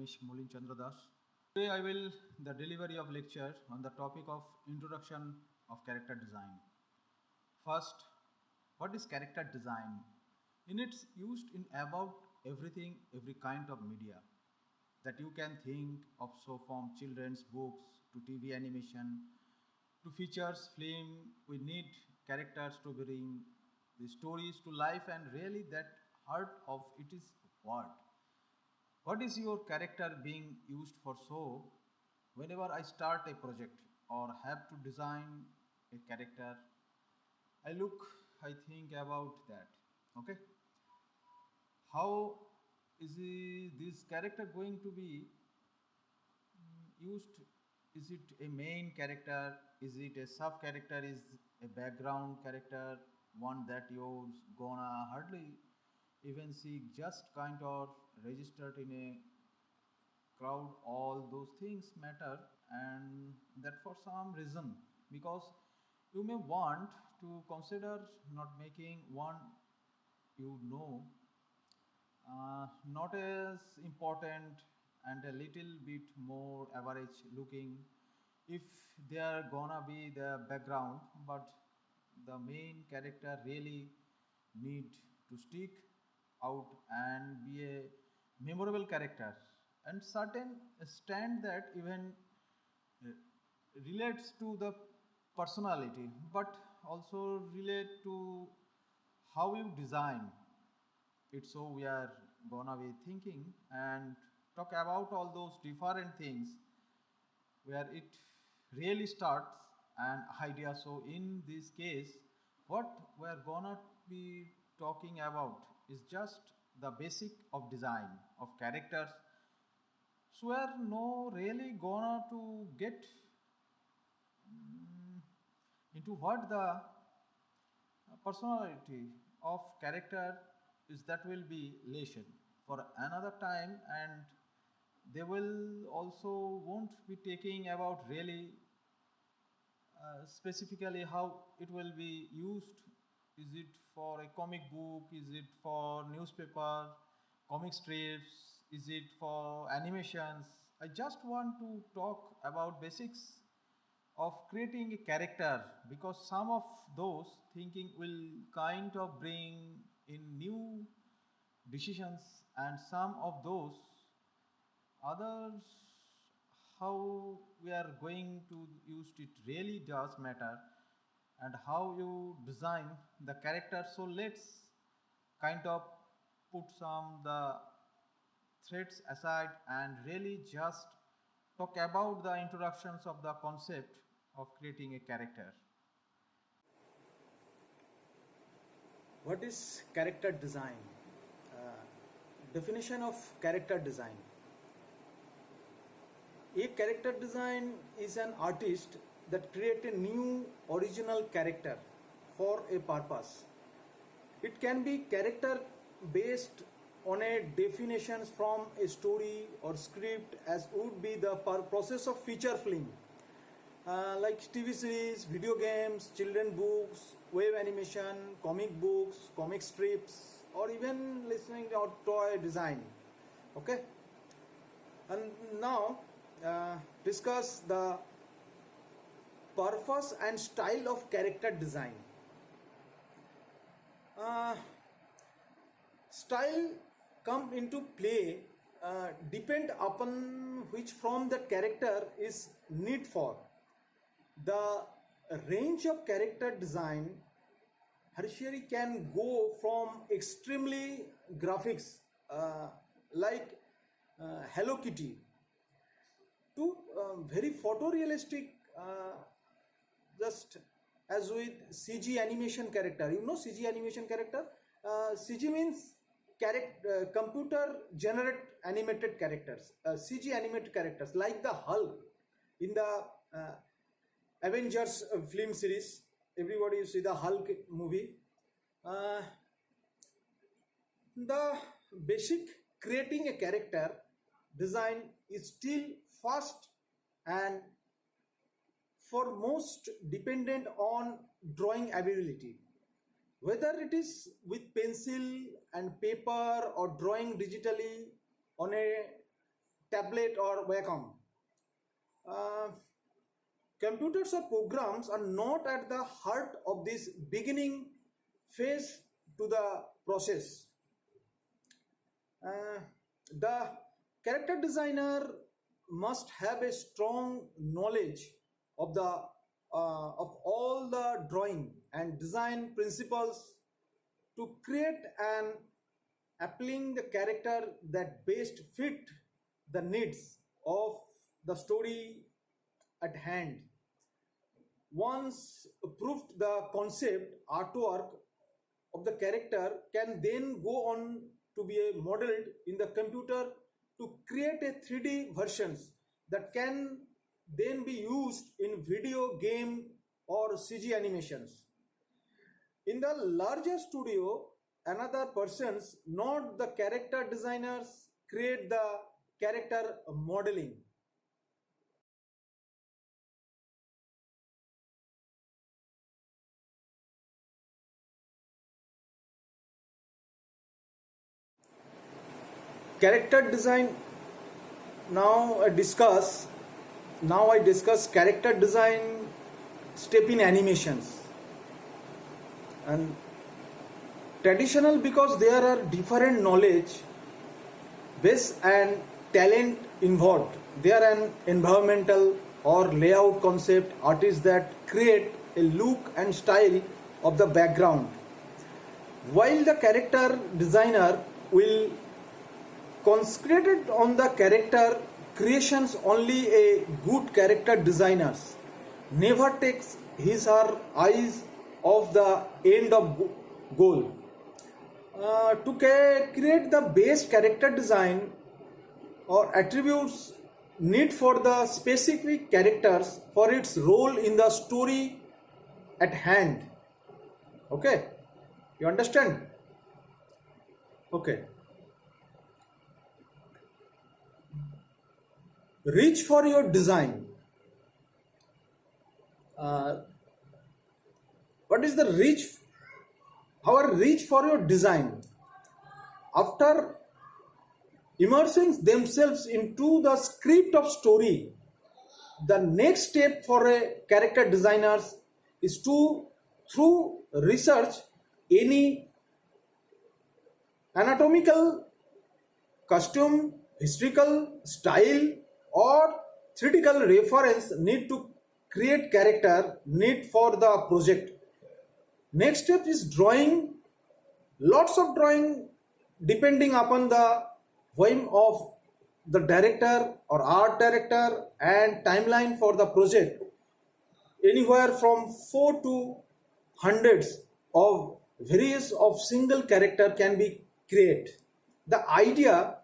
name is Mulin Chandra Das. Today I will the delivery of lecture on the topic of introduction of character design. First, what is character design? In it's used in about everything, every kind of media that you can think of, so from children's books to TV animation to features film. We need characters to bring the stories to life, and really that heart of it is what is your character being used for? So whenever I start a project or have to design a character, I think about that. Okay, how is this character going to be used? Is it a main character? Is it a sub character? Is a background character one that you're gonna hardly even see, just kind of registered in a crowd? All those things matter, and that for some reason, because you may want to consider not making one, you know, not as important and a little bit more average looking, if they are gonna be the background, but the main character really need to stick out and be a memorable character, and certain stand that even uh, relates to the personality, but also relate to how you design it. So we are gonna be thinking and talk about all those different things where it really starts an idea. So in this case, what we're gonna be talking about is just the basic of design of characters. So we're no really gonna to get into what the personality of character is, that will be lesson for another time, and they will also won't be taking about really specifically how it will be used. Is it for a comic book? Is it for newspaper, comic strips? Is it for animations? I just want to talk about basics of creating a character, because some of those thinking will kind of bring in new decisions, and some of those others how we are going to use it really does matter, and how you design the character. So let's kind of put some the threads aside and really just talk about the introductions of the concept of creating a character. What is character design? Uh, Definition of character design. A character design is an artist that create a new original character for a purpose. It can be character based on a definitions from a story or script, as would be the process of feature film, like TV series, video games, children books, web animation, comic books, comic strips, or even listening to toy design. Okay, and now discuss the purpose and style of character design. Uh, Style come into play depend upon which form the character is need for. The range of character design Harshari can go from extremely graphics like Hello Kitty to very photorealistic, just as with CG animation character. You know CG animation character? CG means computer generate animated characters. CG animated characters like the Hulk in the Avengers film series. Everybody you see the Hulk movie. The basic creating a character design is still fast and for most dependent on drawing ability, whether it is with pencil and paper or drawing digitally on a tablet or Wacom. Uh, Computers or programs are not at the heart of this beginning phase to the process. Uh, the character designer must have a strong knowledge of the of all the drawing and design principles to create an appealing the character that best fit the needs of the story at hand. Once proved, the concept artwork of the character can then go on to be modeled in the computer to create a 3D versions that can then be used in video game or CG animations. In the larger studio, another persons, not the character designers, create the character modeling. Character design, now I discuss character design step in animations. And traditional because there are different knowledge base and talent involved. There are an environmental or layout concept artists that create a look and style of the background, while the character designer will concentrated on the character creations. Only a good character designers never takes his or eyes off the end of goal. To create the base character design or attributes need for the specific characters for its role in the story at hand. Okay, you understand? Okay. Reach for your design. What is the reach? Our reach for your design. After immersing themselves into the script of story, the next step for a character designers is to, through research, any anatomical, costume, historical, style, or theoretical reference need to create character need for the project. Next step is drawing, lots of drawing depending upon the whim of the director or art director and timeline for the project. Anywhere from 4 to hundreds of various of single character can be created. The idea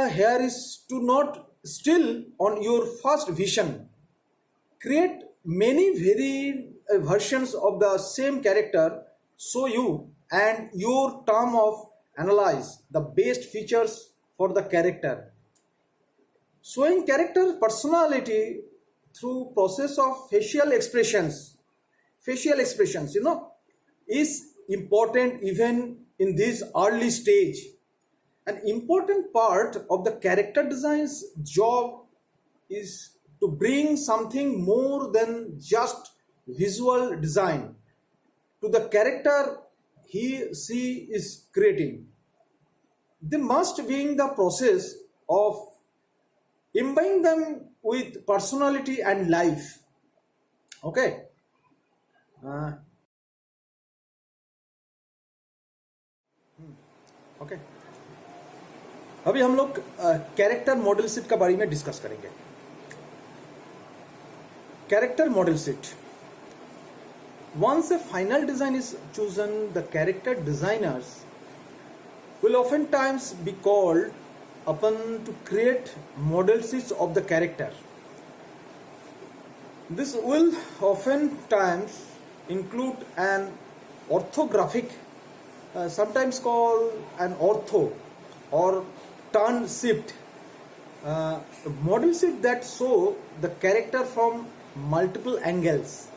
here is to not still on your first vision. Create many varied versions of the same character so you and your term of analyze the best features for the character. Showing character personality through process of facial expressions, is important even in this early stage. An important part of the character design's job is to bring something more than just visual design to the character she is creating. They must be in the process of imbibe them with personality and life. Okay. Okay अभी हम लोग character model sheet के बारे में discuss करेंगे. Character model sheet. Once a final design is chosen, the character designers will oftentimes be called upon to create model sheets of the character. This will oftentimes include an orthographic, sometimes called an ortho or turn sheet, model sheet that show the character from multiple angles.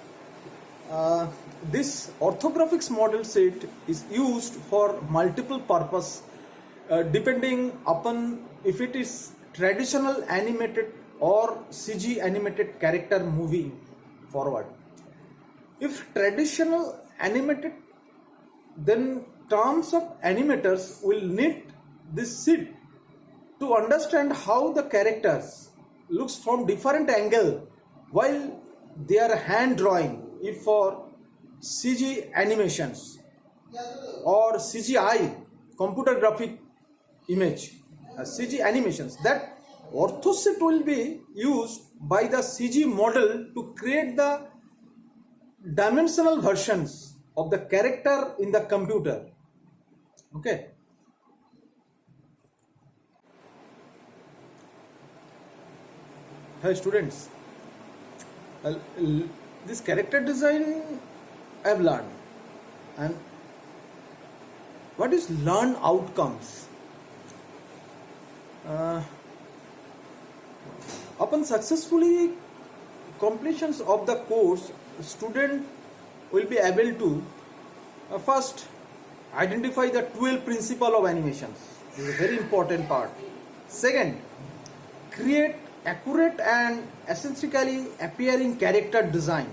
This orthographics model sheet is used for multiple purpose depending upon if it is traditional animated or CG animated character moving forward. If traditional animated, then terms of animators will need this sheet to understand how the characters looks from different angle while they are hand drawing. If for CG animations or CGI, computer graphic image, CG animations, that orthosheet will be used by the CG model to create the dimensional versions of the character in the computer. Okay. Hi students, this character design I have learned, and what is learned outcomes? Upon successfully completions of the course, student will be able to first identify the 12 principle of animations. This is a very important part. Second, create accurate and aesthetically appearing character design.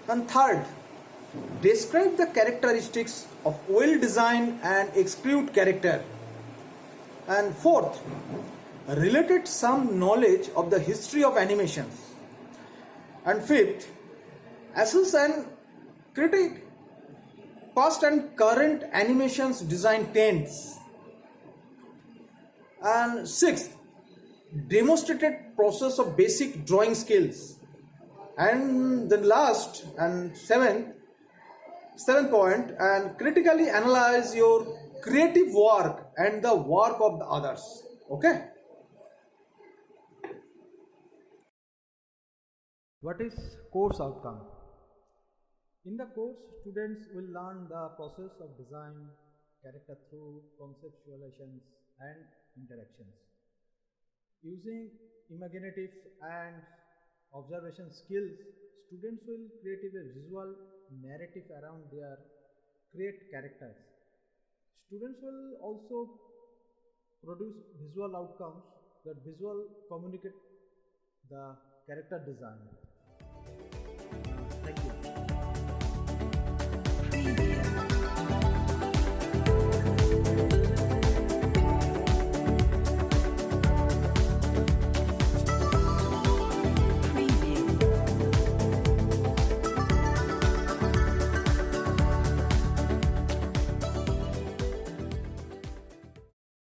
And third, describe the characteristics of well designed and execute character. And fourth, related some knowledge of the history of animations. And fifth, assess and critique past and current animations design trends. And sixth, demonstrated process of basic drawing skills. And the last and seventh point, and critically analyze your creative work and the work of the others. Okay. What is course outcome? In the course, students will learn the process of design character through conceptualizations and interactions. Using imaginative and observation skills, students will create a visual narrative around their create characters. Students will also produce visual outcomes that visual communicate the character design. Thank you.